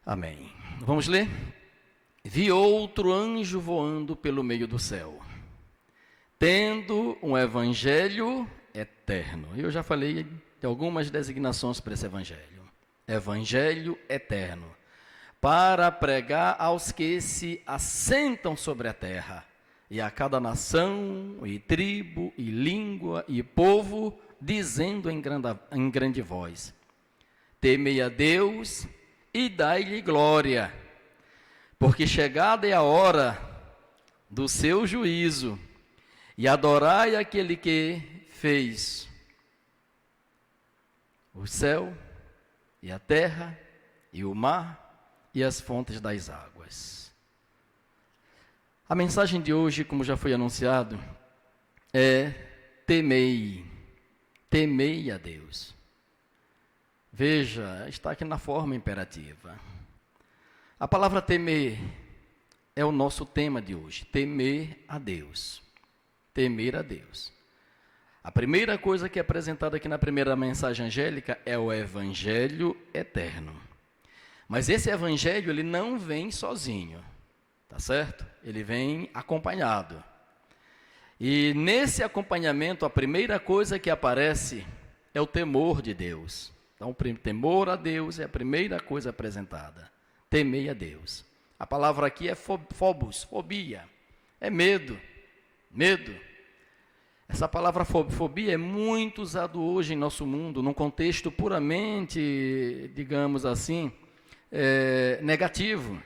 Amém. Vamos ler? Vi outro anjo voando pelo meio do céu, tendo um evangelho eterno. Eu já falei de algumas designações para esse evangelho. Evangelho eterno, para pregar aos que se assentam sobre a terra, e a cada nação, e tribo, e língua, e povo, dizendo em grande voz: temei a Deus e dai-lhe glória, porque chegada é a hora do seu juízo, e adorai aquele que fez o céu, e a terra, e o mar, e as fontes das águas. A mensagem de hoje, como já foi anunciado, é temei a Deus. Veja, está aqui na forma imperativa. A palavra temer é o nosso tema de hoje, temer a Deus. Temer a Deus. A primeira coisa que é apresentada aqui na primeira mensagem angélica é o evangelho eterno. Mas esse evangelho, ele não vem sozinho, tá certo? Ele vem acompanhado. E nesse acompanhamento, a primeira coisa que aparece é o temor de Deus. Então, o temor a Deus é a primeira coisa apresentada. Temei a Deus. A palavra aqui é phobos, fobia. É medo. Medo. Essa palavra fobia é muito usada hoje em nosso mundo, num contexto puramente, digamos assim, negativo.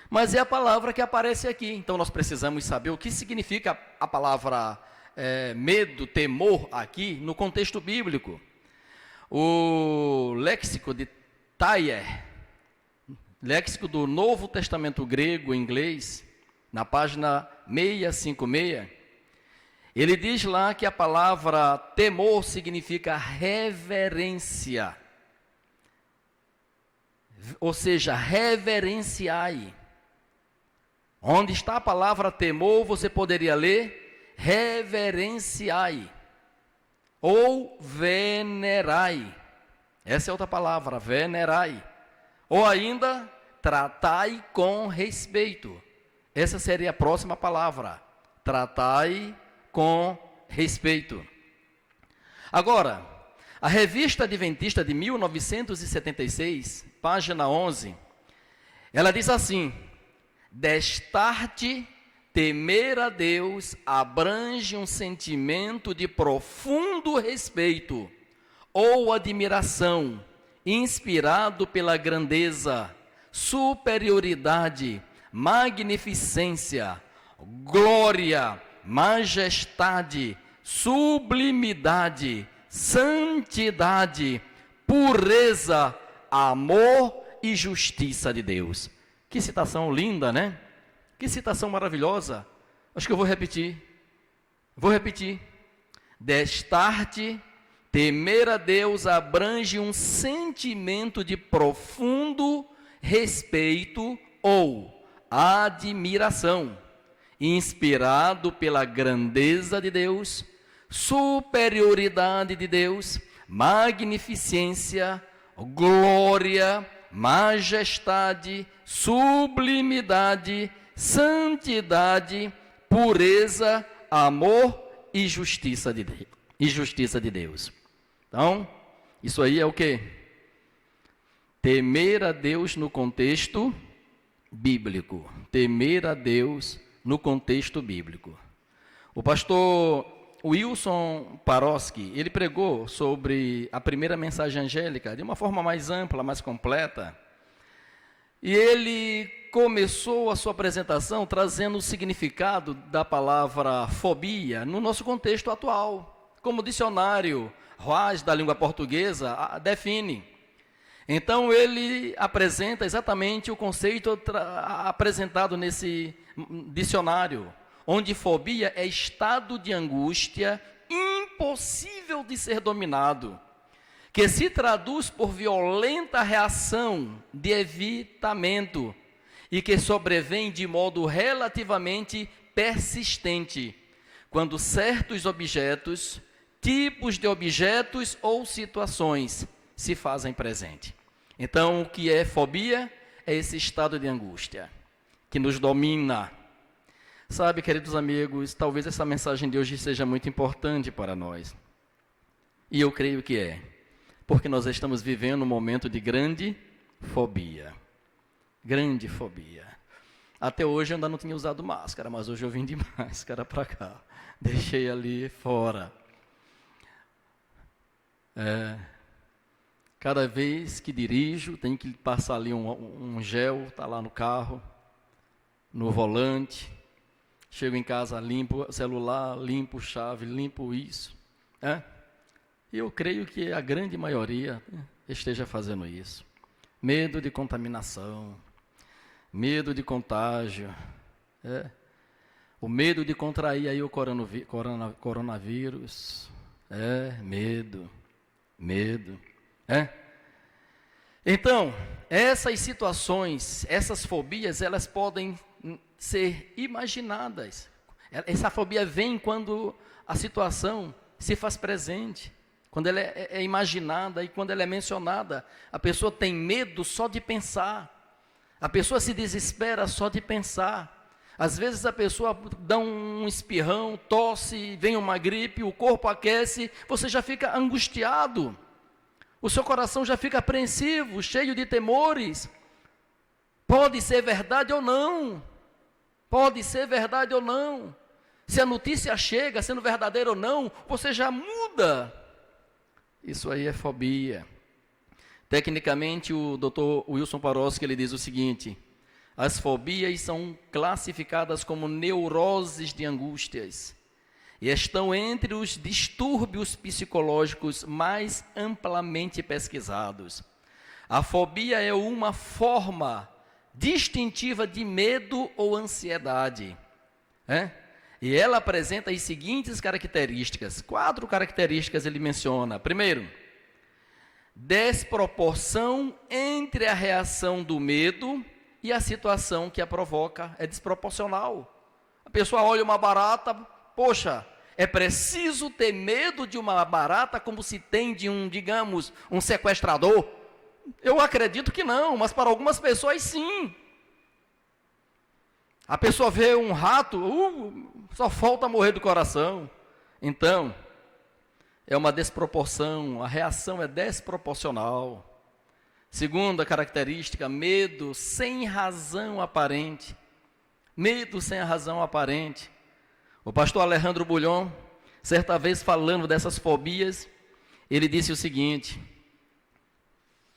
Mas é a palavra que aparece aqui. Então, nós precisamos saber o que significa a palavra medo, temor aqui, no contexto bíblico. O léxico de Thayer, léxico do Novo Testamento grego em inglês, na página 656, ele diz lá que a palavra temor significa reverência. Ou seja, reverenciai. Onde está a palavra temor, você poderia ler reverenciai. Ou venerai. Essa é outra palavra, venerai. Ou ainda, tratai com respeito. Essa seria a próxima palavra. Tratai com respeito. Agora, a Revista Adventista de 1976, página 11, ela diz assim: destarte temer a Deus abrange um sentimento de profundo respeito ou admiração, inspirado pela grandeza, superioridade, magnificência, glória, majestade, sublimidade, santidade, pureza, amor e justiça de Deus. Que citação linda, né? Que citação maravilhosa. Acho que eu vou repetir. Destarte, temer a Deus abrange um sentimento de profundo respeito ou admiração, inspirado pela grandeza de Deus, superioridade de Deus, magnificência, glória, majestade, sublimidade, santidade, pureza, amor e justiça de Deus. Então, isso aí é o quê? Temer a Deus no contexto bíblico. Temer a Deus no contexto bíblico. O pastor Wilson Paroski, ele pregou sobre a primeira mensagem angélica de uma forma mais ampla, mais completa. E ele começou a sua apresentação trazendo o significado da palavra fobia no nosso contexto atual, como o dicionário Roaz da língua portuguesa define. Então ele apresenta exatamente o conceito apresentado nesse dicionário, onde fobia é estado de angústia impossível de ser dominado, que se traduz por violenta reação de evitamento e que sobrevém de modo relativamente persistente, quando certos objetos, tipos de objetos ou situações se fazem presente. Então, o que é fobia? É esse estado de angústia que nos domina. Sabe, queridos amigos, talvez essa mensagem de hoje seja muito importante para nós. E eu creio que é, porque nós estamos vivendo um momento de grande fobia. Grande fobia. Até hoje eu ainda não tinha usado máscara, mas hoje eu vim de máscara para cá. Deixei ali fora. Cada vez que dirijo, tenho que passar ali um gel, está lá no carro, no volante. Chego em casa, limpo o celular, limpo chave, limpo isso. E eu creio que a grande maioria esteja fazendo isso. Medo de contaminação, medo de contágio, o medo de contrair aí o coronavírus. Medo. Então, essas situações, essas fobias, elas podem ser imaginadas. Essa fobia vem quando a situação se faz presente, quando ela é imaginada e quando ela é mencionada. A pessoa tem medo só de pensar, a pessoa se desespera só de pensar. Às vezes a pessoa dá um espirrão, tosse, vem uma gripe, o corpo aquece, você já fica angustiado, o seu coração já fica apreensivo, cheio de temores. Pode ser verdade ou não. Pode ser verdade ou não. Se a notícia chega, sendo verdadeira ou não, você já muda. Isso aí é fobia. Tecnicamente, o Dr. Wilson Paroski, ele diz o seguinte: as fobias são classificadas como neuroses de angústias e estão entre os distúrbios psicológicos mais amplamente pesquisados. A fobia é uma forma distintiva de medo ou ansiedade, e ela apresenta as seguintes características. 4 características ele menciona. Primeiro, desproporção entre a reação do medo e a situação que a provoca. É desproporcional. A pessoa olha uma barata, poxa, é preciso ter medo de uma barata como se tem de digamos, um sequestrador? Eu acredito que não, mas para algumas pessoas sim. A pessoa vê um rato, só falta morrer do coração. Então, é uma desproporção, a reação é desproporcional. Segunda característica, medo sem razão aparente. Medo sem razão aparente. O pastor Alejandro Bulhon, certa vez falando dessas fobias, ele disse o seguinte: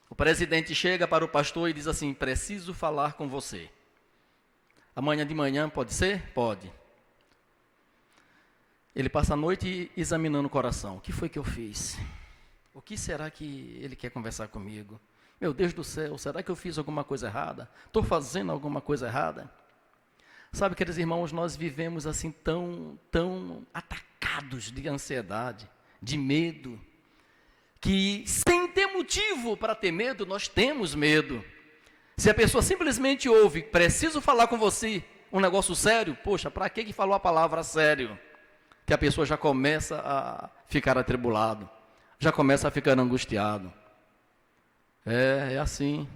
o presidente chega para o pastor e diz assim: preciso falar com você. Amanhã de manhã, pode ser? Pode. Ele passa a noite examinando o coração. O que foi que eu fiz? O que será que ele quer conversar comigo? Meu Deus do céu, será que eu fiz alguma coisa errada? Estou fazendo alguma coisa errada? Sabe, queridos irmãos, nós vivemos assim tão atacados de ansiedade, de medo, que sem ter motivo para ter medo, nós temos medo. Se a pessoa simplesmente ouve, preciso falar com você, um negócio sério, poxa, para que falou a palavra sério? Que a pessoa já começa a ficar atribulado, já começa a ficar angustiado. É assim.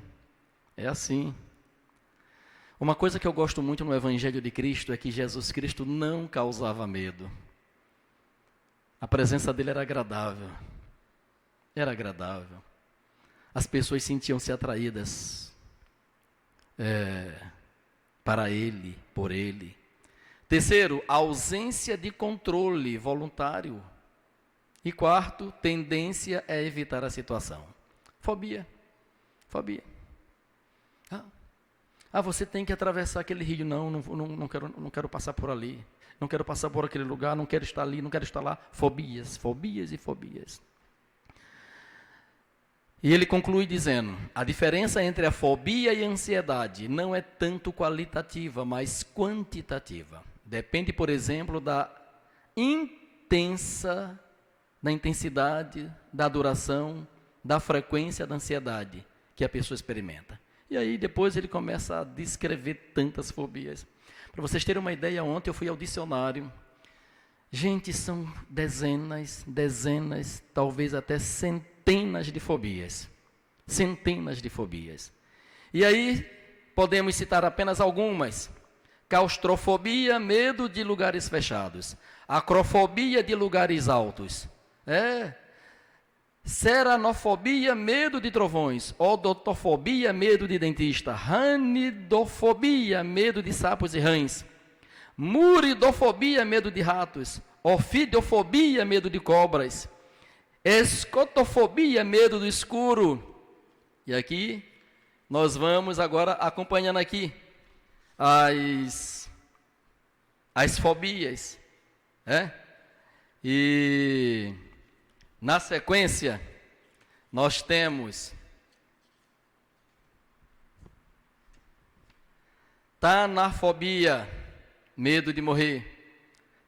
Uma coisa que eu gosto muito no Evangelho de Cristo é que Jesus Cristo não causava medo. A presença dele era agradável. As pessoas sentiam-se atraídas para ele, por ele. Terceiro, ausência de controle voluntário. E quarto, tendência a evitar a situação. Fobia. Você tem que atravessar aquele rio. Não quero passar por ali. Não quero passar por aquele lugar, não quero estar ali, não quero estar lá. Fobias. E ele conclui dizendo: a diferença entre a fobia e a ansiedade não é tanto qualitativa, mas quantitativa. Depende, por exemplo, da intensidade, da duração, da frequência da ansiedade que a pessoa experimenta. E aí depois ele começa a descrever tantas fobias. Para vocês terem uma ideia, ontem eu fui ao dicionário. Gente, são dezenas, talvez até centenas de fobias. Centenas de fobias. E aí, podemos citar apenas algumas. Claustrofobia, medo de lugares fechados. Acrofobia, de lugares altos. Seranofobia, medo de trovões. Odontofobia, medo de dentista. Ranidofobia, medo de sapos e rãs. Muridofobia, medo de ratos. Ofidiofobia, medo de cobras. Escotofobia, medo do escuro. E aqui, nós vamos agora acompanhando aqui as fobias. E na sequência, nós temos tanafobia, medo de morrer.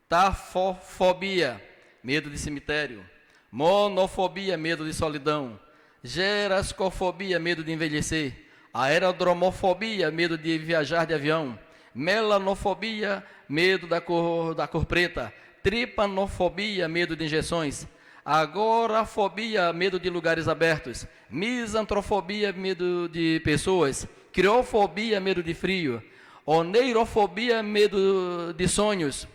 Tafofobia, medo de cemitério. Monofobia, medo de solidão. Gerascofobia, medo de envelhecer. Aerodromofobia, medo de viajar de avião. Melanofobia, medo da cor preta. Tripanofobia, medo de injeções. Agorafobia, medo de lugares abertos. Misantrofobia, medo de pessoas. Criofobia, medo de frio. Oneirofobia, medo de sonhos.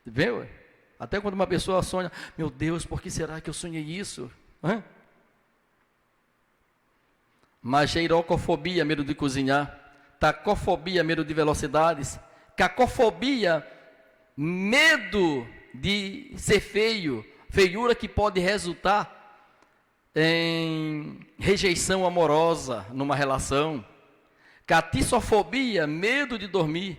Viu? Até quando uma pessoa sonha, meu Deus, por que será que eu sonhei isso? Mageirocofobia, medo de cozinhar. Tacofobia, medo de velocidades. Cacofobia, medo de ser feio. Feiura que pode resultar em rejeição amorosa numa relação. Catissofobia, medo de dormir.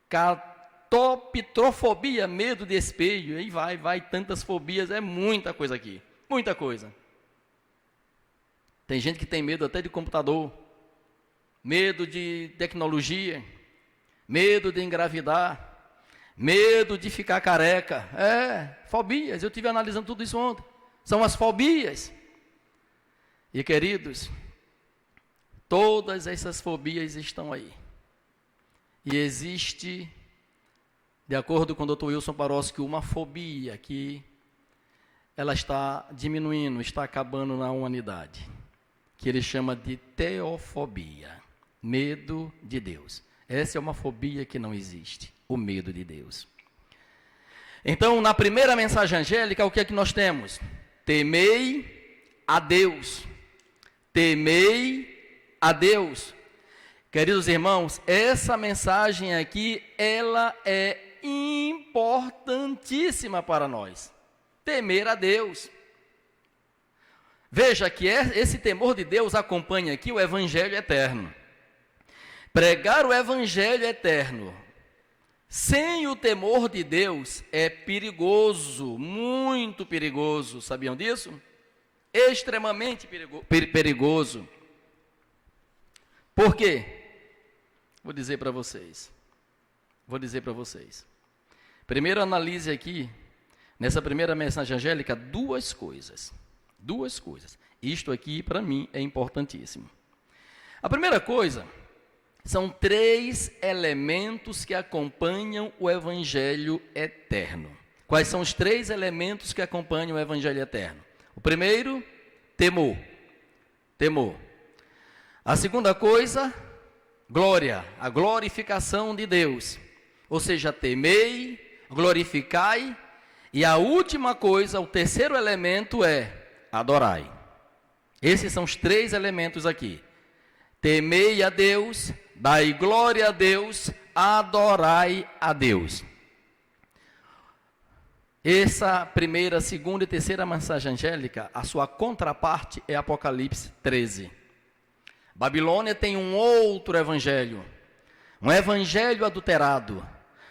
Catopitrofobia, medo de espelho. Aí vai, tantas fobias, é muita coisa aqui. Muita coisa. Tem gente que tem medo até de computador, medo de tecnologia, medo de engravidar, medo de ficar careca. Fobias, eu estive analisando tudo isso ontem. São as fobias. E queridos, todas essas fobias estão aí. E existe, de acordo com o Dr. Wilson Paroski, uma fobia que ela está diminuindo, está acabando na humanidade, que ele chama de teofobia, medo de Deus. Essa é uma fobia que não existe, o medo de Deus. Então, na primeira mensagem angélica, o que é que nós temos? Temei a Deus. Temei a Deus. Queridos irmãos, essa mensagem aqui, ela é importantíssima para nós. Temer a Deus. Veja que esse temor de Deus acompanha aqui o Evangelho eterno. Pregar o Evangelho eterno sem o temor de Deus é perigoso, muito perigoso. Sabiam disso? Extremamente perigoso. Por quê? Vou dizer para vocês. Primeiro analise aqui, nessa primeira mensagem angélica, duas coisas. Isto aqui, para mim, é importantíssimo. A primeira coisa, são 3 elementos que acompanham o Evangelho eterno. Quais são os 3 elementos que acompanham o Evangelho eterno? O primeiro, temor. A segunda coisa, glória, a glorificação de Deus. Ou seja, temei, glorificai. E a última coisa, o terceiro elemento é adorai. Esses são os 3 elementos aqui. Temei a Deus, dai glória a Deus, adorai a Deus. Essa primeira, segunda e terceira mensagem angélica, a sua contraparte é Apocalipse 13. Babilônia tem um outro evangelho, um evangelho adulterado,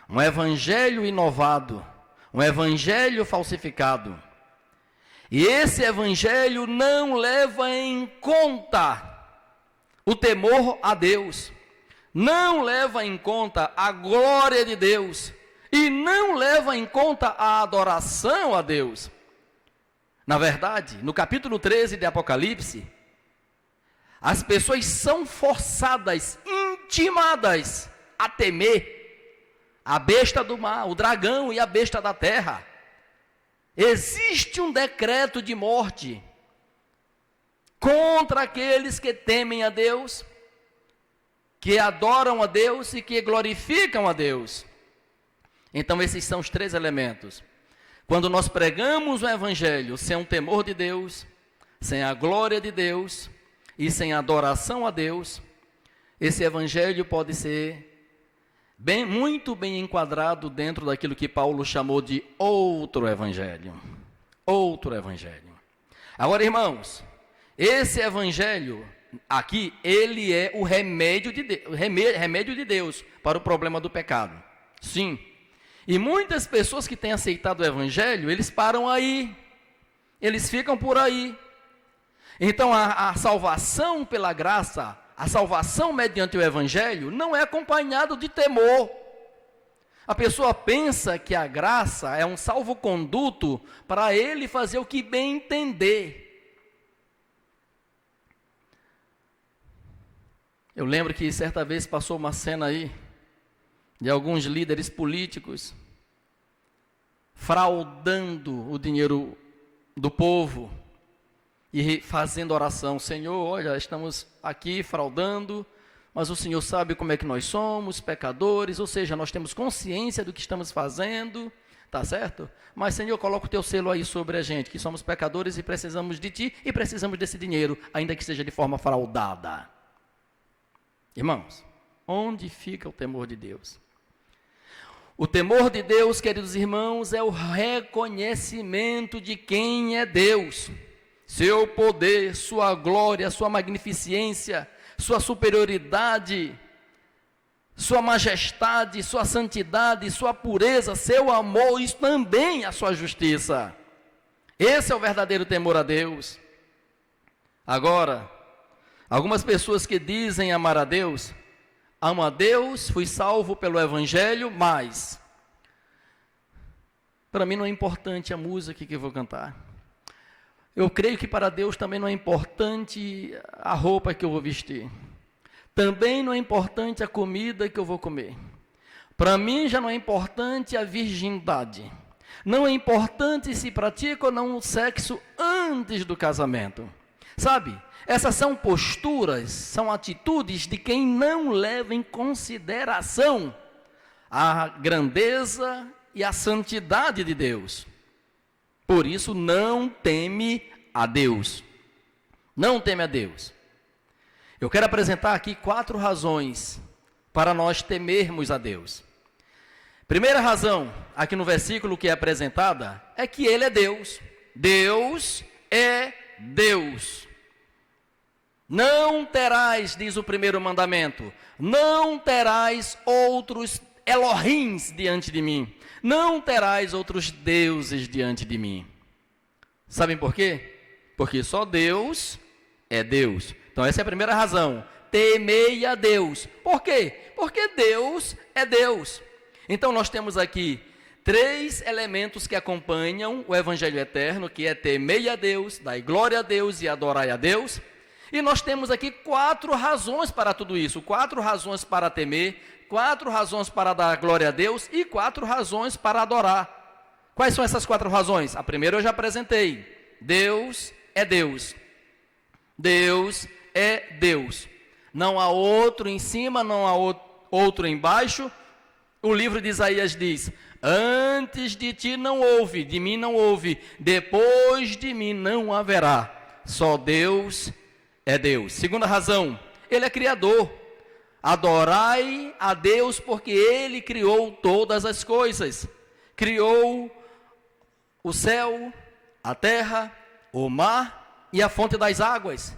um evangelho inovado, um evangelho falsificado. E esse evangelho não leva em conta o temor a Deus, não leva em conta a glória de Deus, e não leva em conta a adoração a Deus. Na verdade, no capítulo 13 de Apocalipse, as pessoas são forçadas, intimadas a temer a besta do mar, o dragão e a besta da terra. Existe um decreto de morte contra aqueles que temem a Deus, que adoram a Deus e que glorificam a Deus. Então esses são os três elementos. Quando nós pregamos o evangelho sem o temor de Deus, sem a glória de Deus e sem a adoração a Deus, esse evangelho pode ser muito bem enquadrado dentro daquilo que Paulo chamou de outro evangelho. Outro evangelho. Agora, irmãos, esse evangelho aqui, ele é o remédio de Deus para o problema do pecado. Sim. E muitas pessoas que têm aceitado o evangelho, eles param aí. Eles ficam por aí. Então, a salvação pela graça, a salvação mediante o evangelho, não é acompanhado de temor. A pessoa pensa que a graça é um salvo-conduto para ele fazer o que bem entender. Eu lembro que certa vez passou uma cena aí, de alguns líderes políticos, fraudando o dinheiro do povo, e fazendo oração: Senhor, olha, estamos aqui fraudando, mas o Senhor sabe como é que nós somos, pecadores, ou seja, nós temos consciência do que estamos fazendo, tá certo? Mas, Senhor, coloca o teu selo aí sobre a gente, que somos pecadores e precisamos de ti, e precisamos desse dinheiro, ainda que seja de forma fraudada. Irmãos, onde fica o temor de Deus? O temor de Deus, queridos irmãos, é o reconhecimento de quem é Deus. Seu poder, sua glória, sua magnificência, sua superioridade, sua majestade, sua santidade, sua pureza, seu amor e também a sua justiça. Esse é o verdadeiro temor a Deus. Agora, algumas pessoas que dizem amar a Deus, amo a Deus, fui salvo pelo evangelho, mas para mim não é importante a música que eu vou cantar. Eu creio que para Deus também não é importante a roupa que eu vou vestir. Também não é importante a comida que eu vou comer. Para mim já não é importante a virgindade. Não é importante se pratica ou não o sexo antes do casamento. Sabe, essas são posturas, são atitudes de quem não leva em consideração a grandeza e a santidade de Deus. Por isso, não teme a Deus. Não teme a Deus. Eu quero apresentar aqui 4 razões para nós temermos a Deus. Primeira razão, aqui no versículo que é apresentada, é que Ele é Deus. Deus é Deus. Não terás, diz o primeiro mandamento, não terás outros Elohims diante de mim. Não terás outros deuses diante de mim. Sabem por quê? Porque só Deus é Deus. Então essa é a primeira razão. Temei a Deus. Por quê? Porque Deus é Deus. Então nós temos aqui 3 elementos que acompanham o Evangelho eterno, que é temei a Deus, dai glória a Deus e adorai a Deus. E nós temos aqui 4 razões para tudo isso. 4 razões para temer, 4 razões para dar glória a Deus e 4 razões para adorar. Quais são essas 4 razões? A primeira eu já apresentei. Deus é Deus. Deus é Deus. Não há outro em cima, não há outro embaixo. O livro de Isaías diz: antes de ti não houve, de mim não houve, depois de mim não haverá. Só Deus é Deus. Segunda razão, Ele é Criador. Adorai a Deus porque Ele criou todas as coisas. Criou o céu, a terra, o mar e a fonte das águas.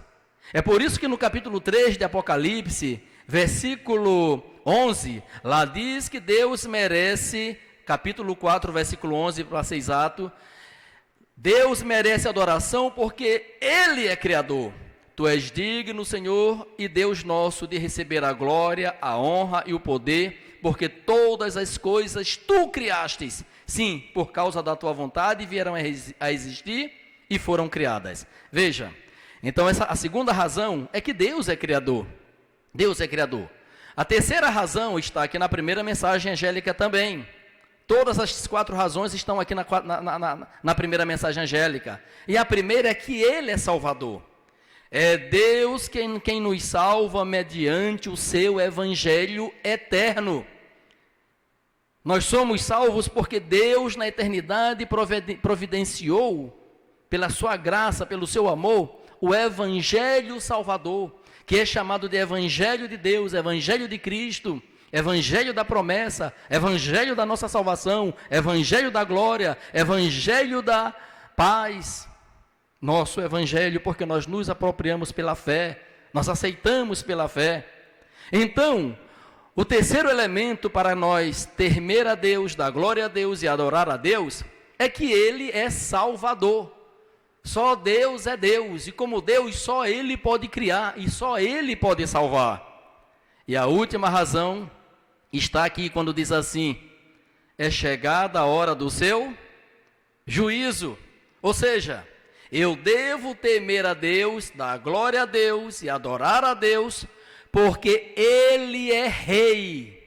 É por isso que no capítulo 3 de Apocalipse, versículo 11, lá diz que Deus merece, capítulo 4, versículo 11, para ser exato, Deus merece adoração porque Ele é Criador. Tu és digno, Senhor e Deus nosso, de receber a glória, a honra e o poder, porque todas as coisas Tu criastes. Sim, por causa da Tua vontade vieram a existir e foram criadas. Veja, então a segunda razão é que Deus é Criador. Deus é Criador. A terceira razão está aqui na primeira mensagem angélica também. Todas as 4 razões estão aqui na primeira mensagem angélica. E a primeira é que Ele é Salvador. É Deus quem nos salva mediante o seu evangelho eterno. Nós somos salvos porque Deus na eternidade providenciou, pela sua graça, pelo seu amor, o evangelho salvador, que é chamado de evangelho de Deus, evangelho de Cristo, evangelho da promessa, evangelho da nossa salvação, evangelho da glória, evangelho da paz. Nosso evangelho, porque nós nos apropriamos pela fé, nós aceitamos pela fé. Então, o terceiro elemento para nós temer a Deus, dar glória a Deus e adorar a Deus, é que Ele é Salvador. Só Deus é Deus, e como Deus, só Ele pode criar, e só Ele pode salvar. E a última razão está aqui quando diz assim: é chegada a hora do seu juízo. Ou seja, eu devo temer a Deus, dar glória a Deus e adorar a Deus, porque Ele é rei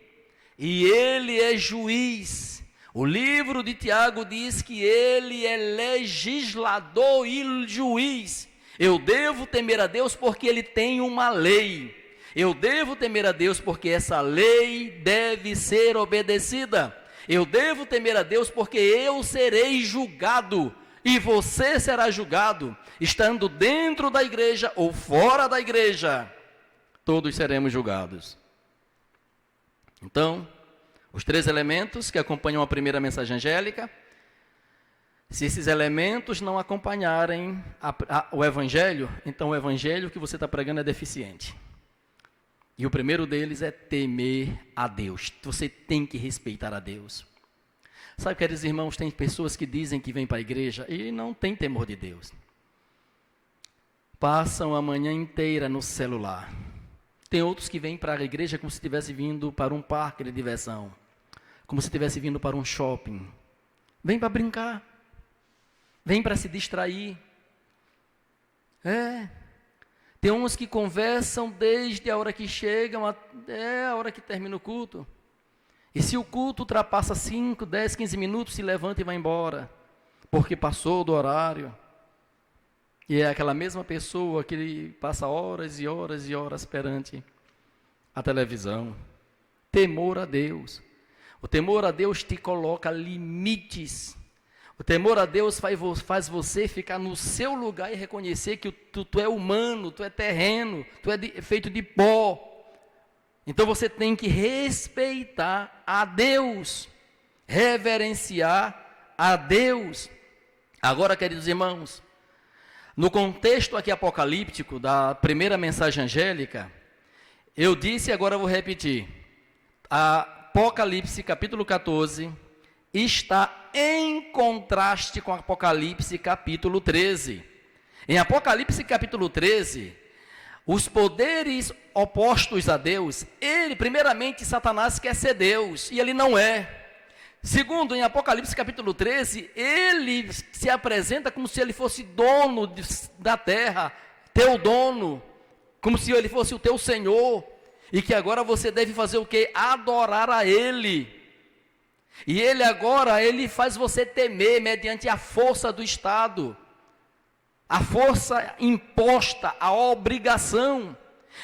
e Ele é juiz. O livro de Tiago diz que Ele é legislador e juiz. Eu devo temer a Deus porque Ele tem uma lei. Eu devo temer a Deus porque essa lei deve ser obedecida. Eu devo temer a Deus porque eu serei julgado. E você será julgado, estando dentro da igreja ou fora da igreja. Todos seremos julgados. Então, os três elementos que acompanham a primeira mensagem angélica, se esses elementos não acompanharem o evangelho, então o evangelho que você está pregando é deficiente. E o primeiro deles é temer a Deus. Você tem que respeitar a Deus. Sabe, queridos irmãos, tem pessoas que dizem que vêm para a igreja e não têm temor de Deus. Passam a manhã inteira no celular. Tem outros que vêm para a igreja como se estivesse vindo para um parque de diversão, como se estivesse vindo para um shopping. Vem para brincar, vem para se distrair. Tem uns que conversam desde a hora que chegam até a hora que termina o culto. E se o culto ultrapassa 5, 10, 15 minutos, se levanta e vai embora, porque passou do horário. E é aquela mesma pessoa que passa horas e horas e horas perante a televisão. Temor a Deus. O temor a Deus te coloca limites. O temor a Deus faz você ficar no seu lugar e reconhecer que tu é humano, tu é terreno, tu é feito de pó. Então você tem que respeitar a Deus, reverenciar a Deus. Agora, queridos irmãos, no contexto aqui apocalíptico da primeira mensagem angélica, eu disse e agora eu vou repetir. Apocalipse capítulo 14 está em contraste com Apocalipse capítulo 13. Em Apocalipse capítulo 13, os poderes opostos a Deus, primeiramente, Satanás quer ser Deus, e ele não é. Segundo, em Apocalipse capítulo 13, ele se apresenta como se ele fosse dono da terra, teu dono, como se ele fosse o teu Senhor, e que agora você deve fazer o quê? Adorar a Ele. E ele faz você temer mediante a força do Estado, a força imposta, a obrigação.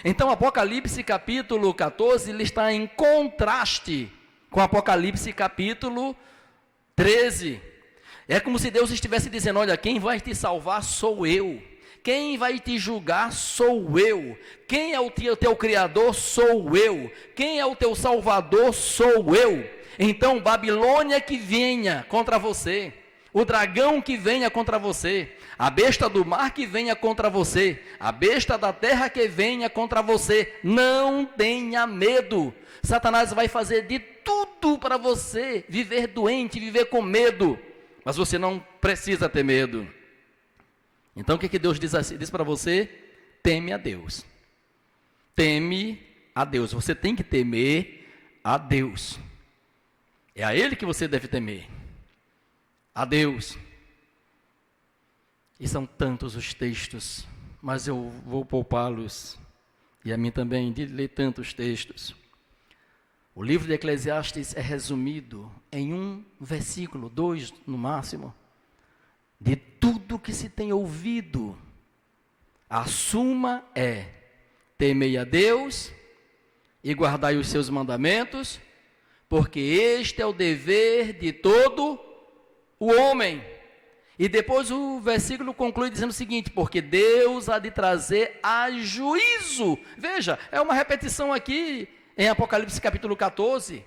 Então, Apocalipse capítulo 14, ele está em contraste com Apocalipse capítulo 13. É como se Deus estivesse dizendo: olha, quem vai te salvar sou eu. Quem vai te julgar sou eu. Quem é o teu Criador sou eu. Quem é o teu Salvador sou eu. Então, Babilônia que venha contra você, o dragão que venha contra você, a besta do mar que venha contra você, a besta da terra que venha contra você, não tenha medo. Satanás vai fazer de tudo para você viver doente, viver com medo, mas você não precisa ter medo. Então o que Deus diz assim? Diz para você: teme a Deus. Teme a Deus. Você tem que temer a Deus. É a Ele que você deve temer. A Deus. E são tantos os textos, mas eu vou poupá-los, e a mim também, de ler tantos textos. O livro de Eclesiastes é resumido em um versículo, 2 no máximo, de tudo que se tem ouvido A suma é: temei a Deus e guardai os seus mandamentos, porque este é o dever de todo o homem. E depois o versículo conclui dizendo o seguinte: porque Deus há de trazer a juízo. Veja, é uma repetição aqui em Apocalipse capítulo 14.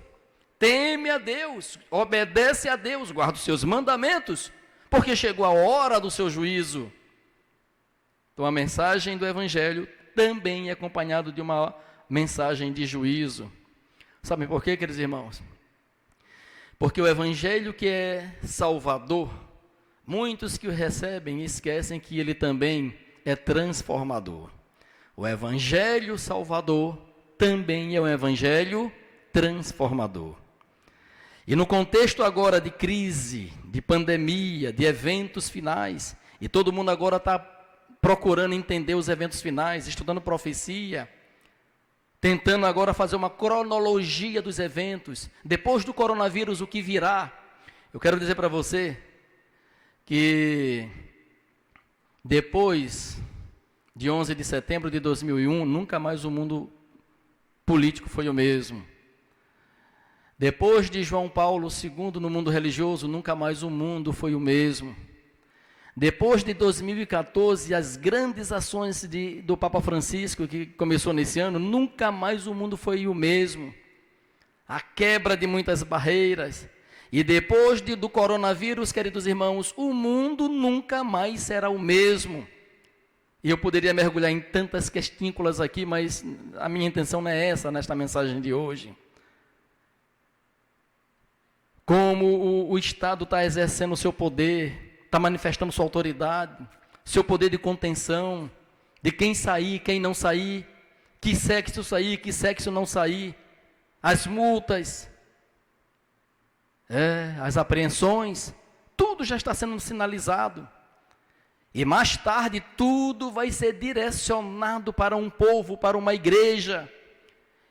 Teme a Deus, obedece a Deus, guarda os seus mandamentos, porque chegou a hora do seu juízo. Então a mensagem do Evangelho também é acompanhada de uma mensagem de juízo. Sabem por quê, queridos irmãos? Porque o Evangelho que é salvador, muitos que o recebem esquecem que ele também é transformador. O Evangelho salvador também é um Evangelho transformador. E no contexto agora de crise, de pandemia, de eventos finais, e todo mundo agora está procurando entender os eventos finais, estudando profecia, tentando agora fazer uma cronologia dos eventos, depois do coronavírus, o que virá. Eu quero dizer para você que depois de 11 de setembro de 2001, nunca mais o mundo político foi o mesmo. Depois de João Paulo II no mundo religioso, nunca mais o mundo foi o mesmo. Depois de 2014, as grandes ações do Papa Francisco, que começou nesse ano, nunca mais o mundo foi o mesmo. A quebra de muitas barreiras. E depois do coronavírus, queridos irmãos, o mundo nunca mais será o mesmo. E eu poderia mergulhar em tantas questínculas aqui, mas a minha intenção não é essa nesta mensagem de hoje. Como o Estado está exercendo o seu poder, está manifestando sua autoridade, seu poder de contenção, de quem sair, quem não sair, que sexo sair, que sexo não sair, as multas, as apreensões, tudo já está sendo sinalizado. E mais tarde tudo vai ser direcionado para um povo, para uma igreja.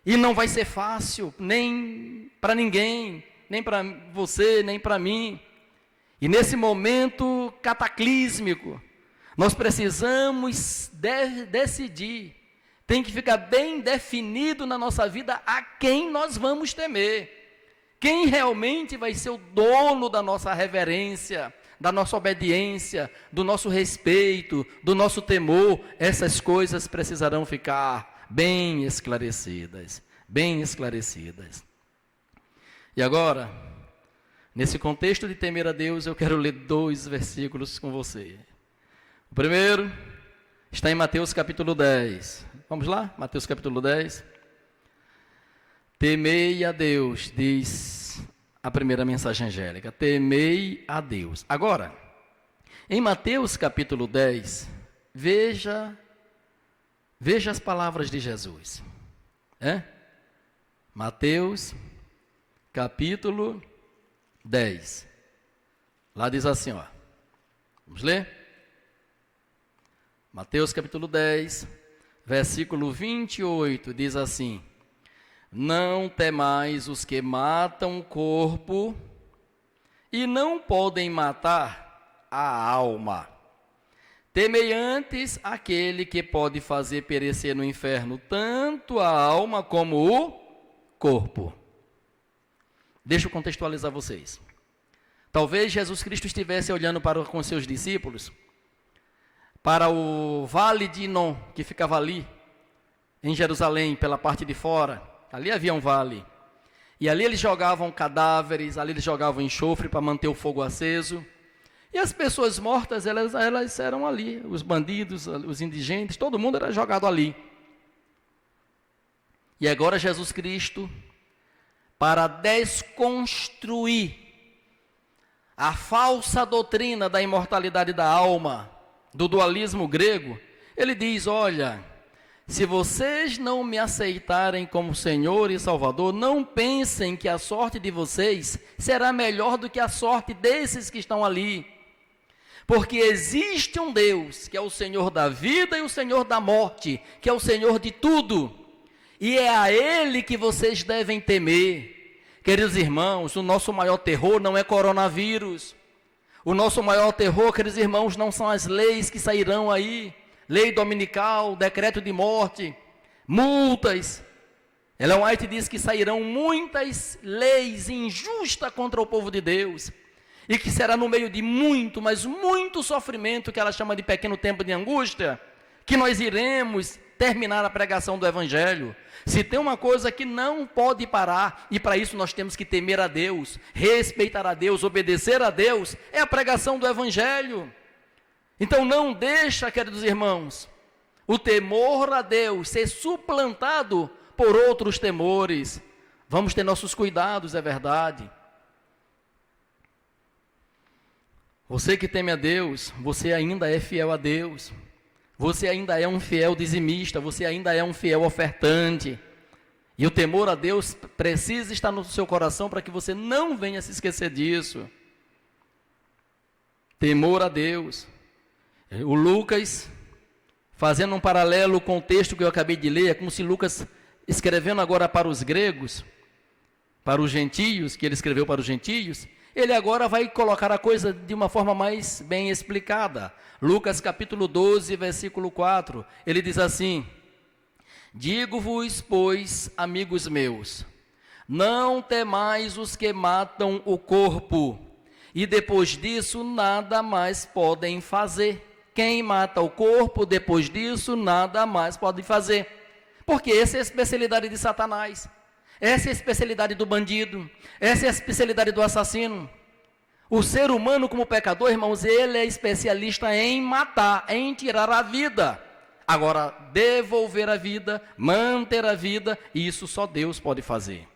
E não vai ser fácil, nem para ninguém, nem para você, nem para mim. E nesse momento cataclísmico, nós precisamos decidir. Tem que ficar bem definido na nossa vida a quem nós vamos temer. Quem realmente vai ser o dono da nossa reverência, da nossa obediência, do nosso respeito, do nosso temor. Essas coisas precisarão ficar bem esclarecidas, bem esclarecidas. E agora, nesse contexto de temer a Deus, eu quero ler 2 versículos com você. O primeiro está em Mateus capítulo 10. Vamos lá? Mateus capítulo 10. Temei a Deus, diz a primeira mensagem angélica. Temei a Deus. Agora, em Mateus capítulo 10, veja as palavras de Jesus. Mateus capítulo 10. Lá diz assim, ó. Vamos ler? Mateus capítulo 10, versículo 28, diz assim: não temais os que matam o corpo e não podem matar a alma. Temei antes aquele que pode fazer perecer no inferno tanto a alma como o corpo. Deixa eu contextualizar vocês. Talvez Jesus Cristo estivesse olhando com seus discípulos para o vale de Inom, que ficava ali em Jerusalém, pela parte de fora. Ali havia um vale. E ali eles jogavam cadáveres, ali eles jogavam enxofre para manter o fogo aceso. E as pessoas mortas, elas eram ali. Os bandidos, os indigentes, todo mundo era jogado ali. E agora Jesus Cristo, para desconstruir a falsa doutrina da imortalidade da alma, do dualismo grego, ele diz: olha, se vocês não me aceitarem como Senhor e Salvador, não pensem que a sorte de vocês será melhor do que a sorte desses que estão ali. Porque existe um Deus, que é o Senhor da vida e o Senhor da morte, que é o Senhor de tudo. E é a Ele que vocês devem temer. Queridos irmãos, o nosso maior terror não é coronavírus. O nosso maior terror, queridos irmãos, não são as leis que sairão aí. lei dominical, decreto de morte, multas. Ellen White diz que sairão muitas leis injustas contra o povo de Deus, e que será no meio de muito, mas muito sofrimento, que ela chama de pequeno tempo de angústia, que nós iremos terminar a pregação do Evangelho. Se tem uma coisa que não pode parar, e para isso nós temos que temer a Deus, respeitar a Deus, obedecer a Deus, é a pregação do Evangelho. Então não deixa, queridos irmãos, o temor a Deus ser suplantado por outros temores. Vamos ter nossos cuidados, é verdade. Você que teme a Deus, você ainda é fiel a Deus. Você ainda é um fiel dizimista, você ainda é um fiel ofertante. E o temor a Deus precisa estar no seu coração para que você não venha se esquecer disso. Temor a Deus. O Lucas, fazendo um paralelo com o texto que eu acabei de ler, é como se Lucas, escrevendo agora para os gregos, para os gentios, que ele escreveu para os gentios, ele agora vai colocar a coisa de uma forma mais bem explicada. Lucas capítulo 12, versículo 4, ele diz assim: digo-vos, pois, amigos meus, não temais os que matam o corpo, e depois disso nada mais podem fazer. Quem mata o corpo, depois disso nada mais pode fazer. Porque essa é a especialidade de Satanás. Essa é a especialidade do bandido, essa é a especialidade do assassino. O ser humano como pecador, irmãos, ele é especialista em matar, em tirar a vida. Agora, devolver a vida, manter a vida, isso só Deus pode fazer.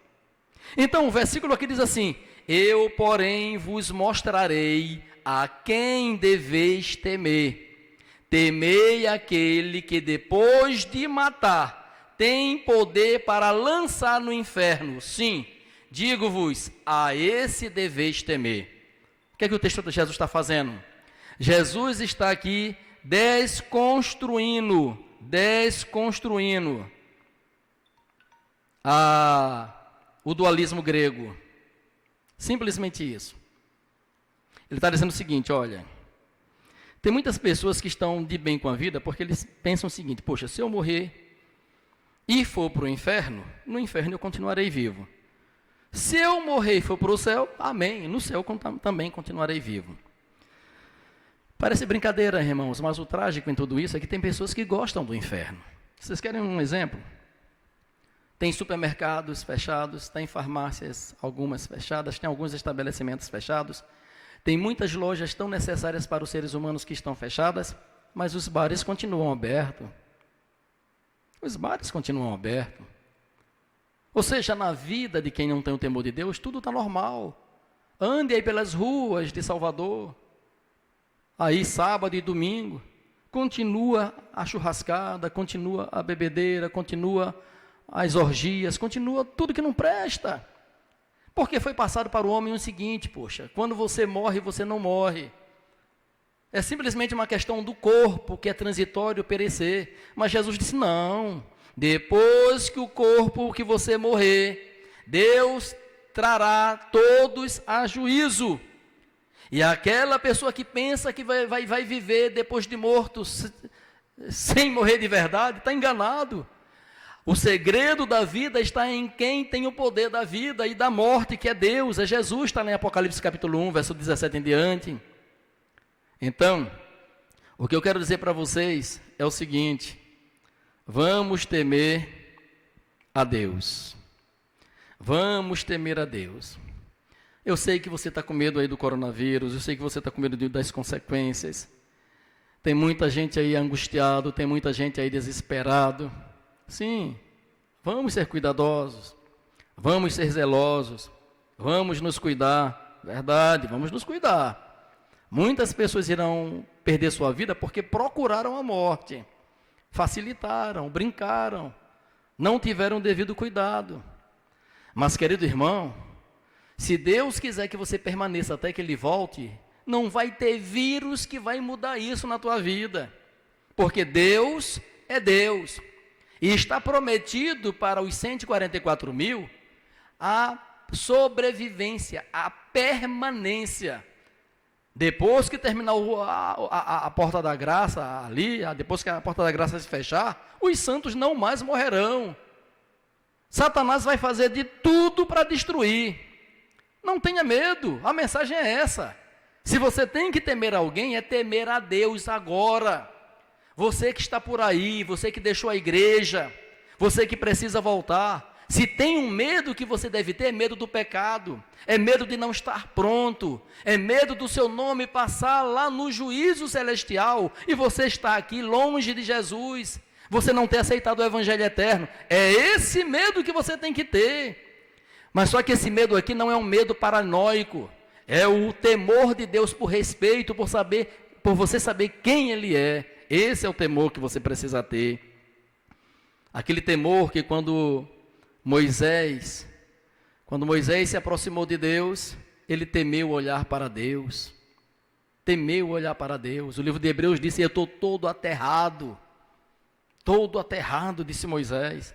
Então, o versículo aqui diz assim: eu, porém, vos mostrarei a quem deveis temer. Temei aquele que depois de matar tem poder para lançar no inferno. Sim, digo-vos, a esse deveis temer. O que é que o texto de Jesus está fazendo? Jesus está aqui desconstruindo o dualismo grego. Simplesmente isso. Ele está dizendo o seguinte: olha, tem muitas pessoas que estão de bem com a vida porque eles pensam o seguinte: poxa, se eu morrer e for para o inferno, no inferno eu continuarei vivo. Se eu morrer e for para o céu, amém, no céu também continuarei vivo. Parece brincadeira, irmãos, mas o trágico em tudo isso é que tem pessoas que gostam do inferno. Vocês querem um exemplo? Tem supermercados fechados, tem farmácias, algumas fechadas, tem alguns estabelecimentos fechados, tem muitas lojas tão necessárias para os seres humanos que estão fechadas, mas os bares continuam abertos. Os bares continuam abertos. Ou seja, na vida de quem não tem o temor de Deus, tudo está normal. Ande aí pelas ruas de Salvador, aí sábado e domingo, continua a churrascada, continua a bebedeira, continua as orgias, continua tudo que não presta. Porque foi passado para o homem o seguinte: poxa, quando você morre, você não morre. É simplesmente uma questão do corpo, que é transitório, perecer. Mas Jesus disse: não, depois que o corpo que você morrer, Deus trará todos a juízo. E aquela pessoa que pensa que vai viver depois de morto, sem morrer de verdade, está enganado. O segredo da vida está em quem tem o poder da vida e da morte, que é Deus, é Jesus, está em Apocalipse capítulo 1, verso 17 em diante. Então, o que eu quero dizer para vocês é o seguinte: vamos temer a Deus. Vamos temer a Deus. Eu sei que você está com medo aí do coronavírus, eu sei que você está com medo das consequências. Tem muita gente aí angustiado, tem muita gente aí desesperado. Sim, vamos ser cuidadosos, vamos ser zelosos, vamos nos cuidar, verdade, vamos nos cuidar. Muitas pessoas irão perder sua vida porque procuraram a morte, facilitaram, brincaram, não tiveram o devido cuidado. Mas, querido irmão, se Deus quiser que você permaneça até que Ele volte, não vai ter vírus que vai mudar isso na tua vida, porque Deus é Deus, e está prometido para os 144 mil a sobrevivência, a permanência. Depois que terminar a porta da graça ali, depois que a porta da graça se fechar, os santos não mais morrerão. Satanás vai fazer de tudo para destruir. Não tenha medo, a mensagem é essa. Se você tem que temer alguém, é temer a Deus agora. Você que está por aí, você que deixou a igreja, você que precisa voltar. Se tem um medo que você deve ter, é medo do pecado, é medo de não estar pronto, é medo do seu nome passar lá no juízo celestial e você está aqui longe de Jesus, você não ter aceitado o evangelho eterno. É esse medo que você tem que ter. Mas só que esse medo aqui não é um medo paranoico, é o temor de Deus por respeito, por você saber quem Ele é. Esse é o temor que você precisa ter. Aquele temor que quando Moisés se aproximou de Deus, ele temeu olhar para Deus. Temeu olhar para Deus. O livro de Hebreus diz: eu estou todo aterrado, disse Moisés.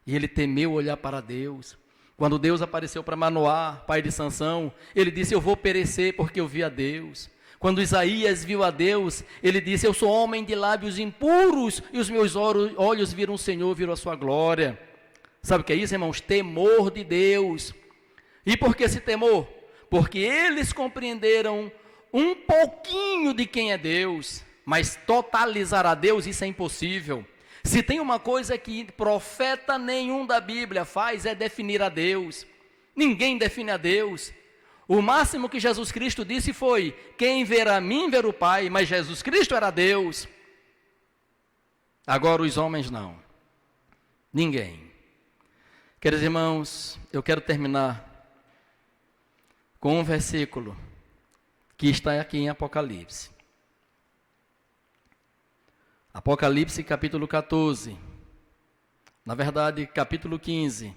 E ele temeu olhar para Deus. Quando Deus apareceu para Manoá, pai de Sansão, ele disse: eu vou perecer porque eu vi a Deus. Quando Isaías viu a Deus, ele disse: eu sou homem de lábios impuros e os meus olhos viram o Senhor, viram a sua glória. Sabe o que é isso, irmãos? Temor de Deus. E por que esse temor? Porque eles compreenderam um pouquinho de quem é Deus, mas totalizar a Deus, isso é impossível. Se tem uma coisa que profeta nenhum da Bíblia faz, é definir a Deus. Ninguém define a Deus. O máximo que Jesus Cristo disse foi: quem ver a mim, ver o Pai. Mas Jesus Cristo era Deus. Agora os homens não. Ninguém. Queridos irmãos, eu quero terminar com um versículo que está aqui em Apocalipse. Apocalipse capítulo 14. Na verdade, capítulo 15.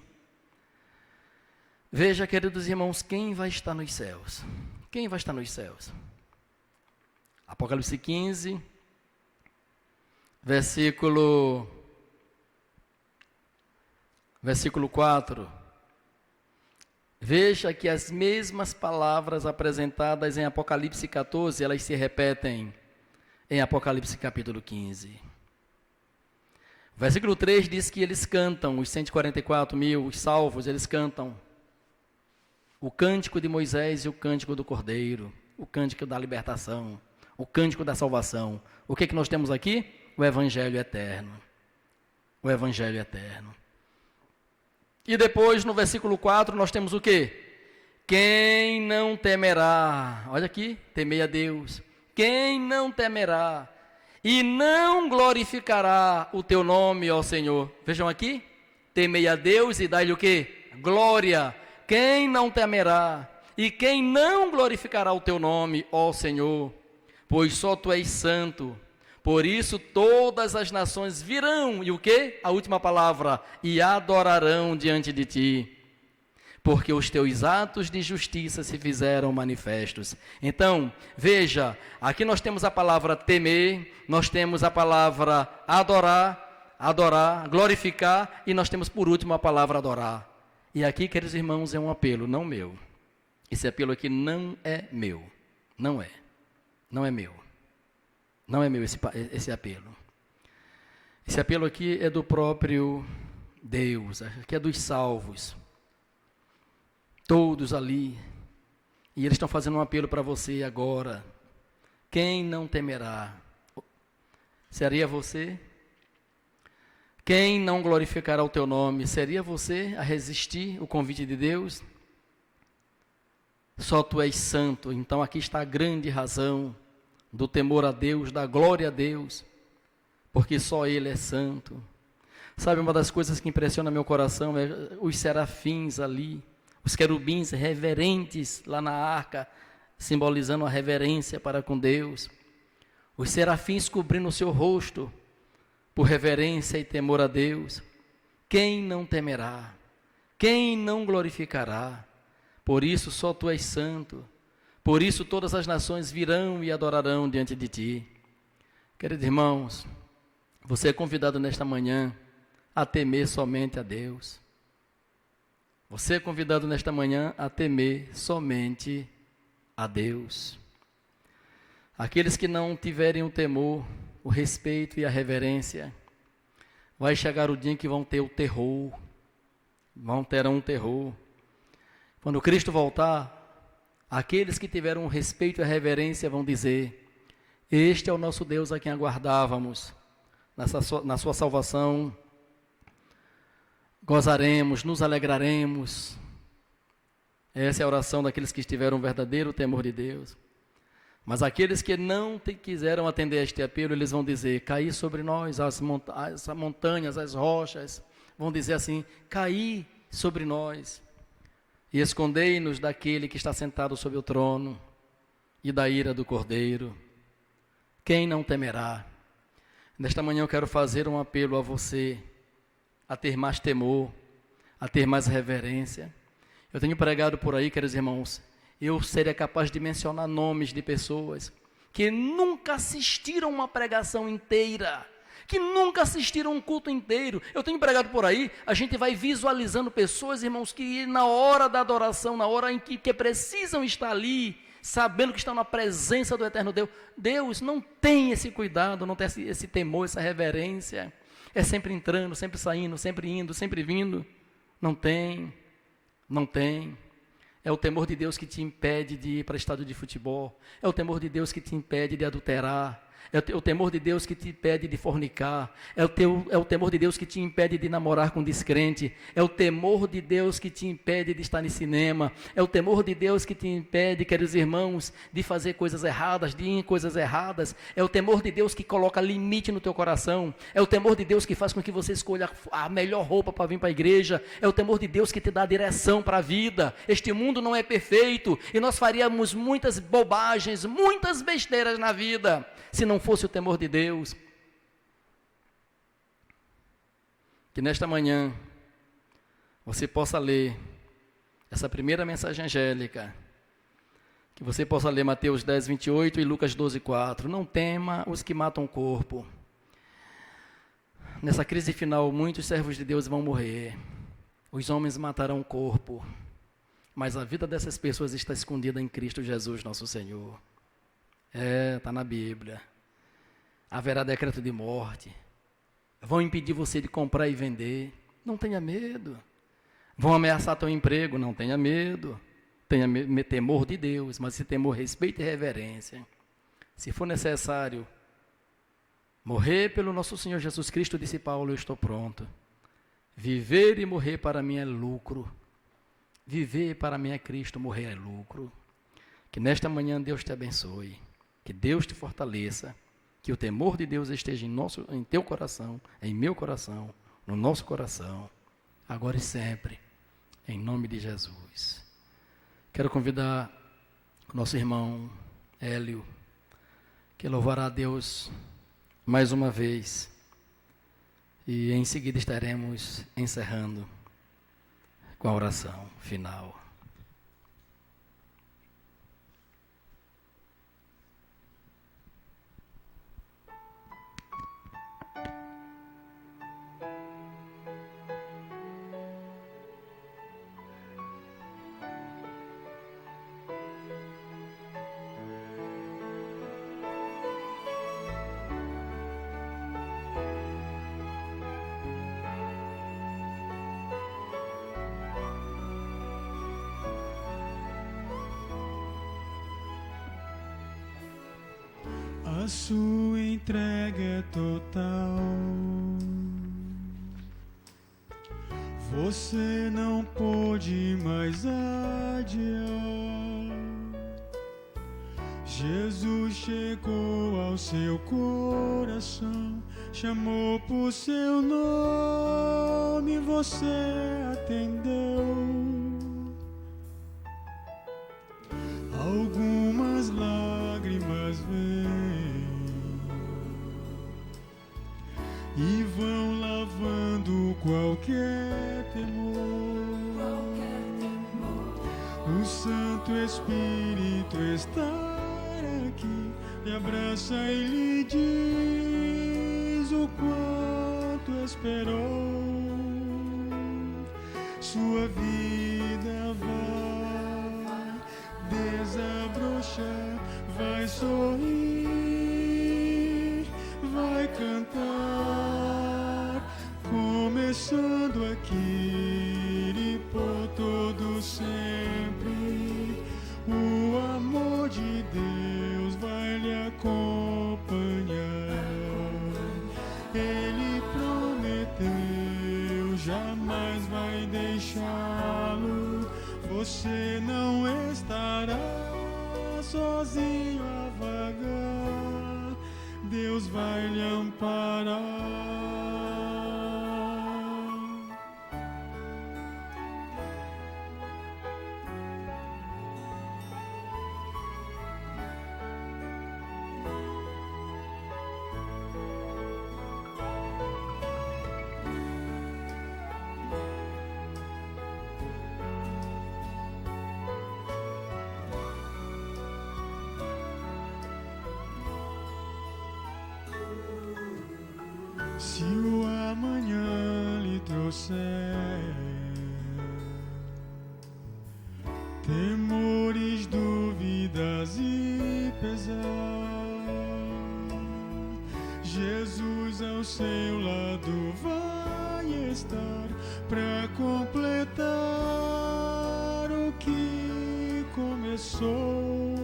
Veja, queridos irmãos, quem vai estar nos céus? Quem vai estar nos céus? Apocalipse 15, versículo 4. Veja que as mesmas palavras apresentadas em Apocalipse 14, elas se repetem em Apocalipse capítulo 15. Versículo 3 diz que eles cantam, os 144 mil, os salvos, eles cantam o cântico de Moisés e o cântico do Cordeiro, o cântico da libertação, o cântico da salvação. O que nós temos aqui? O Evangelho eterno. O Evangelho eterno. E depois, no versículo 4, nós temos o quê? Quem não temerá, olha aqui, temei a Deus. Quem não temerá e não glorificará o teu nome, ó Senhor. Vejam aqui, temei a Deus e dai-lhe o quê? Glória. Quem não temerá e quem não glorificará o teu nome, ó Senhor, pois só tu és santo. Por isso todas as nações virão, e o quê? A última palavra, e adorarão diante de ti, porque os teus atos de justiça se fizeram manifestos. Então, veja, aqui nós temos a palavra temer, nós temos a palavra adorar, glorificar, e nós temos por último a palavra adorar. E aqui, queridos irmãos, é um apelo, não meu. Esse apelo aqui não é meu, não é meu. Não é meu esse apelo. Esse apelo aqui é do próprio Deus, aqui é dos salvos. Todos ali. E eles estão fazendo um apelo para você agora. Quem não temerá? Seria você? Quem não glorificará o teu nome? Seria você a resistir o convite de Deus? Só tu és santo. Então aqui está a grande razão do temor a Deus, da glória a Deus, porque só Ele é santo. Sabe, uma das coisas que impressiona meu coração é os serafins ali, os querubins reverentes lá na arca, simbolizando a reverência para com Deus. Os serafins cobrindo o seu rosto, por reverência e temor a Deus. Quem não temerá? Quem não glorificará? Por isso só tu és santo. Por isso todas as nações virão e adorarão diante de ti. Queridos irmãos, você é convidado nesta manhã a temer somente a Deus. Você é convidado nesta manhã a temer somente a Deus. Aqueles que não tiverem o temor, o respeito e a reverência, vai chegar o dia em que vão ter o terror, terão um terror. Quando Cristo voltar, aqueles que tiveram o respeito e a reverência vão dizer: este é o nosso Deus a quem aguardávamos, na sua salvação gozaremos, nos alegraremos. Essa é a oração daqueles que tiveram um verdadeiro temor de Deus. Mas aqueles que não quiseram atender a este apelo, eles vão dizer: caí sobre nós as montanhas, as rochas, vão dizer assim: caí sobre nós, e escondei-nos daquele que está sentado sobre o trono e da ira do Cordeiro. Quem não temerá? Nesta manhã eu quero fazer um apelo a você, a ter mais temor, a ter mais reverência. Eu tenho pregado por aí, queridos irmãos, eu seria capaz de mencionar nomes de pessoas que nunca assistiram uma pregação inteira, que nunca assistiram um culto inteiro. Eu tenho pregado por aí, a gente vai visualizando pessoas, irmãos, que na hora da adoração, na hora em que precisam estar ali, sabendo que estão na presença do eterno Deus, Deus não tem esse cuidado, não tem esse temor, essa reverência. É sempre entrando, sempre saindo, sempre indo, sempre vindo. Não tem. É o temor de Deus que te impede de ir para estádio de futebol. É o temor de Deus que te impede de adulterar. É o temor de Deus que te impede de fornicar. É o temor de Deus que te impede de namorar com descrente. É o temor de Deus que te impede de estar no cinema. É o temor de Deus que te impede, queridos irmãos, de fazer coisas erradas, de ir em coisas erradas. É o temor de Deus que coloca limite no teu coração. É o temor de Deus que faz com que você escolha a melhor roupa para vir para a igreja. É o temor de Deus que te dá direção para a vida. Este mundo não é perfeito e nós faríamos muitas bobagens, muitas besteiras na vida, se não fosse o temor de Deus. Que nesta manhã você possa ler essa primeira mensagem angélica, que você possa ler Mateus 10, 28 e Lucas 12, 4. Não tema os que matam o corpo. Nessa crise final, muitos servos de Deus vão morrer. Os homens matarão o corpo, mas a vida dessas pessoas está escondida em Cristo Jesus, nosso Senhor. Está na Bíblia. Haverá decreto de morte. Vão impedir você de comprar e vender. Não tenha medo. Vão ameaçar teu emprego. Não tenha medo. Tenha temor de Deus, mas esse temor, respeito e reverência. Se for necessário morrer pelo nosso Senhor Jesus Cristo, disse Paulo, eu estou pronto. Viver e morrer para mim é lucro. Viver para mim é Cristo, morrer é lucro. Que nesta manhã Deus te abençoe. Que Deus te fortaleça, que o temor de Deus esteja em teu coração, em meu coração, no nosso coração, agora e sempre, em nome de Jesus. Quero convidar o nosso irmão Hélio, que louvará a Deus mais uma vez, e em seguida estaremos encerrando com a oração final. A sua entrega é total. Você não pode mais adiar. Jesus chegou ao seu coração, chamou por seu nome, você atendeu. Algumas lágrimas vêm e vão lavando qualquer temor. O Santo Espírito está aqui, lhe abraça e lhe diz o quanto esperou. Sua vida vai desabrochar, vai sorrir, vai cantar, começando aqui e por todo sempre. O amor de Deus vai lhe acompanhar. Ele prometeu, jamais vai deixá-lo. Você não estará sozinho a vagar. Deus vai lhe amparar. Se o amanhã lhe trouxer temores, dúvidas e pesar, Jesus ao seu lado vai estar para completar o que começou.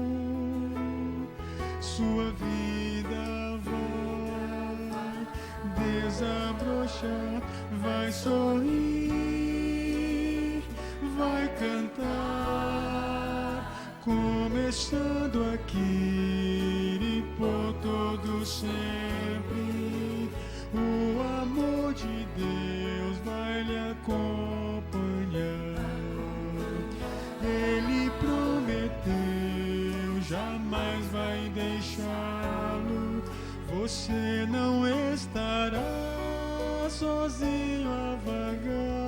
Sua vida vai desabrochar, vai sorrir, vai cantar, começando aqui e por todo sempre. O amor de Deus vai lhe acompanhar. Ele prometeu, jamais vai deixá-lo. Você não estará sozinho a vagar.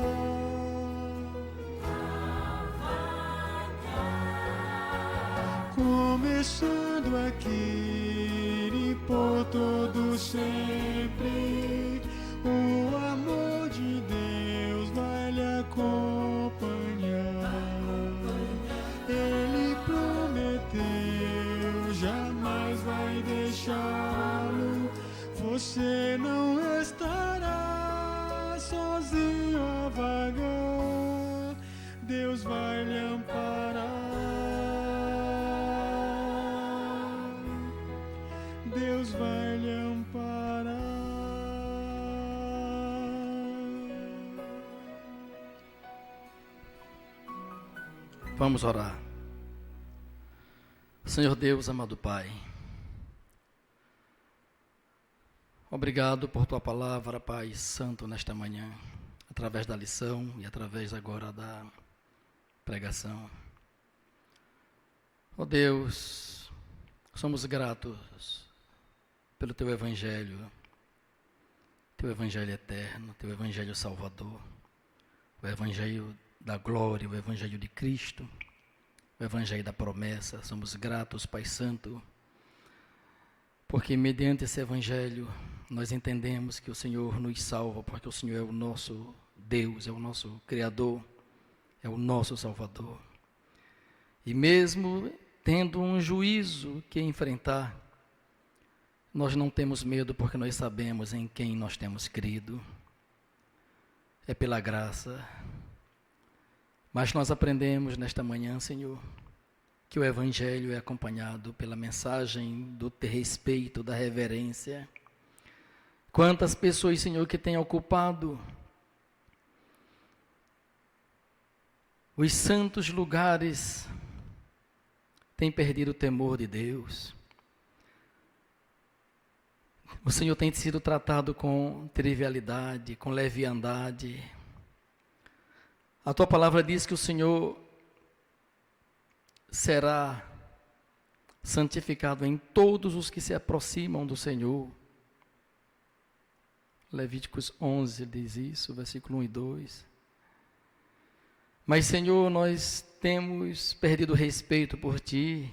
Começando aqui e por todo sempre. O amor de Deus vai lhe acompanhar. Ele prometeu, jamais vai deixá-lo. Você não estará sozinho a vagar. Deus vai lhe amparar. Deus vai lhe amparar. Vamos orar. Senhor Deus, amado Pai, obrigado por Tua palavra, Pai Santo, nesta manhã, através da lição e através agora da pregação. Ó Deus, somos gratos pelo Teu Evangelho eterno, Teu Evangelho salvador, o Evangelho da glória, o Evangelho de Cristo, o Evangelho da promessa. Somos gratos, Pai Santo, porque mediante esse Evangelho nós entendemos que o Senhor nos salva, porque o Senhor é o nosso Deus, é o nosso Criador, é o nosso Salvador. E mesmo tendo um juízo que enfrentar, nós não temos medo, porque nós sabemos em quem nós temos crido. É pela graça. Mas nós aprendemos nesta manhã, Senhor, que o Evangelho é acompanhado pela mensagem do respeito, da reverência. Quantas pessoas, Senhor, que têm ocupado os santos lugares, têm perdido o temor de Deus. O Senhor tem sido tratado com trivialidade, com leviandade. A Tua palavra diz que o Senhor será santificado em todos os que se aproximam do Senhor. Levíticos 11 diz isso, versículo 1 e 2. Mas, Senhor, nós temos perdido respeito por Ti,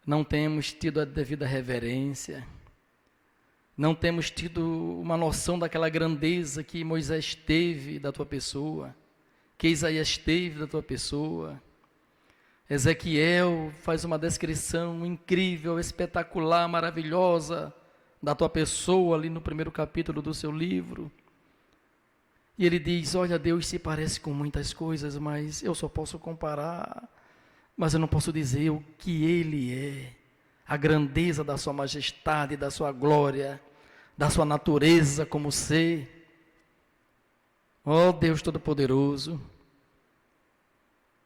não temos tido a devida reverência, não temos tido uma noção daquela grandeza que Moisés teve da Tua pessoa, que Isaías teve da Tua pessoa, Ezequiel faz uma descrição incrível, espetacular, maravilhosa da tua pessoa ali no primeiro capítulo do seu livro. E ele diz: olha, Deus se parece com muitas coisas, mas eu só posso comparar, mas eu não posso dizer o que Ele é, a grandeza da sua majestade, da sua glória, da sua natureza como ser. Ó Deus Todo-Poderoso,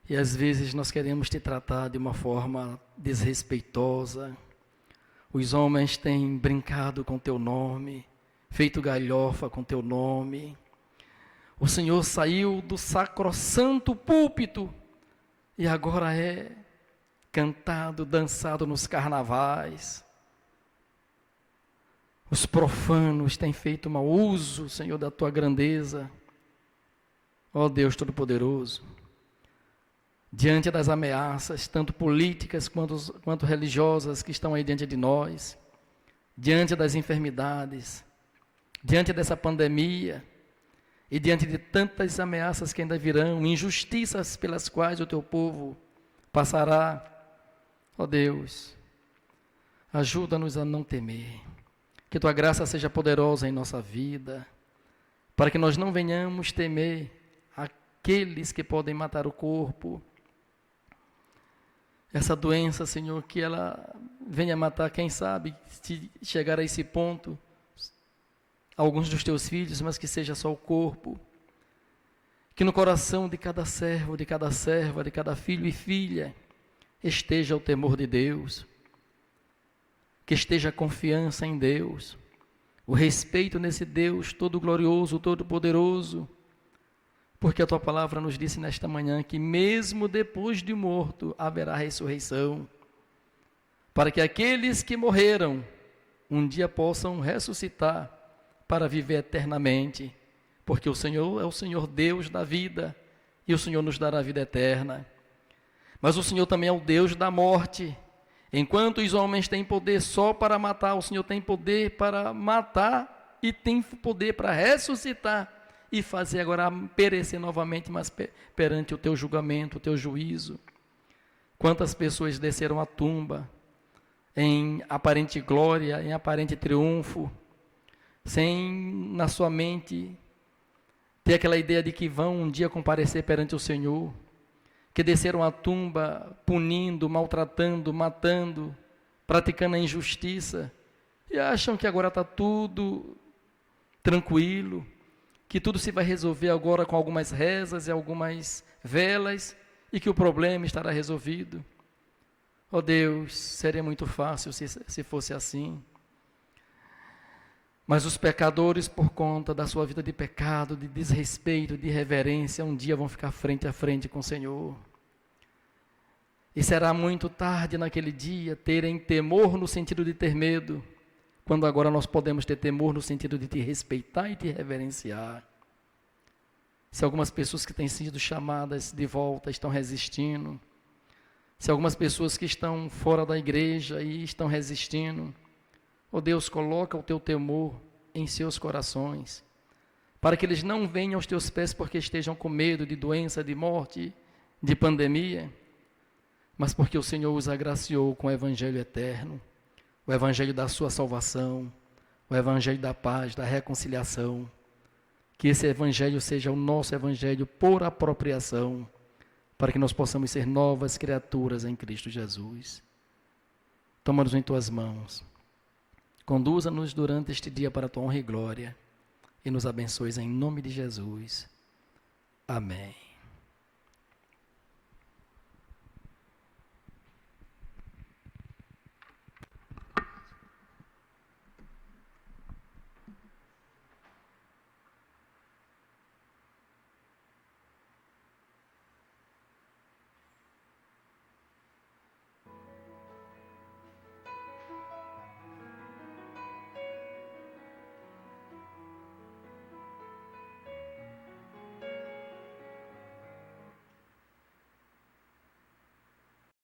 e às vezes nós queremos te tratar de uma forma desrespeitosa. Os homens têm brincado com teu nome, feito galhofa com teu nome. O Senhor saiu do sacrossanto púlpito e agora é cantado, dançado nos carnavais. Os profanos têm feito mau uso, Senhor, da tua grandeza. Ó Deus Todo-Poderoso, diante das ameaças, tanto políticas quanto religiosas que estão aí diante de nós, diante das enfermidades, diante dessa pandemia, e diante de tantas ameaças que ainda virão, injustiças pelas quais o teu povo passará, ó Deus, ajuda-nos a não temer, que tua graça seja poderosa em nossa vida, para que nós não venhamos temer aqueles que podem matar o corpo, essa doença, Senhor, que ela venha matar, quem sabe, se chegar a esse ponto, alguns dos teus filhos, mas que seja só o corpo. Que no coração de cada servo, de cada serva, de cada filho e filha, esteja o temor de Deus, que esteja a confiança em Deus, o respeito nesse Deus todo glorioso, todo poderoso, porque a tua palavra nos disse nesta manhã que mesmo depois de morto haverá ressurreição, para que aqueles que morreram um dia possam ressuscitar para viver eternamente, porque o Senhor é o Senhor Deus da vida, e o Senhor nos dará a vida eterna. Mas o Senhor também é o Deus da morte. Enquanto os homens têm poder só para matar, o Senhor tem poder para matar e tem poder para ressuscitar e fazer agora perecer novamente, mas perante o teu julgamento, o teu juízo. Quantas pessoas desceram à tumba em aparente glória, em aparente triunfo, sem na sua mente ter aquela ideia de que vão um dia comparecer perante o Senhor, que desceram à tumba punindo, maltratando, matando, praticando a injustiça, e acham que agora está tudo tranquilo, que tudo se vai resolver agora com algumas rezas e algumas velas, e que o problema estará resolvido. Oh Deus, seria muito fácil se fosse assim. Mas os pecadores, por conta da sua vida de pecado, de desrespeito, de irreverência, um dia vão ficar frente a frente com o Senhor. E será muito tarde naquele dia terem temor no sentido de ter medo, quando agora nós podemos ter temor no sentido de te respeitar e te reverenciar. Se algumas pessoas que têm sido chamadas de volta estão resistindo, se algumas pessoas que estão fora da igreja e estão resistindo, ó Deus, coloca o teu temor em seus corações, para que eles não venham aos teus pés porque estejam com medo de doença, de morte, de pandemia, mas porque o Senhor os agraciou com o evangelho eterno, o evangelho da sua salvação, o evangelho da paz, da reconciliação. Que esse evangelho seja o nosso evangelho por apropriação, para que nós possamos ser novas criaturas em Cristo Jesus. Toma-nos em tuas mãos. Conduza-nos durante este dia para a tua honra e glória, e nos abençoes em nome de Jesus. Amém.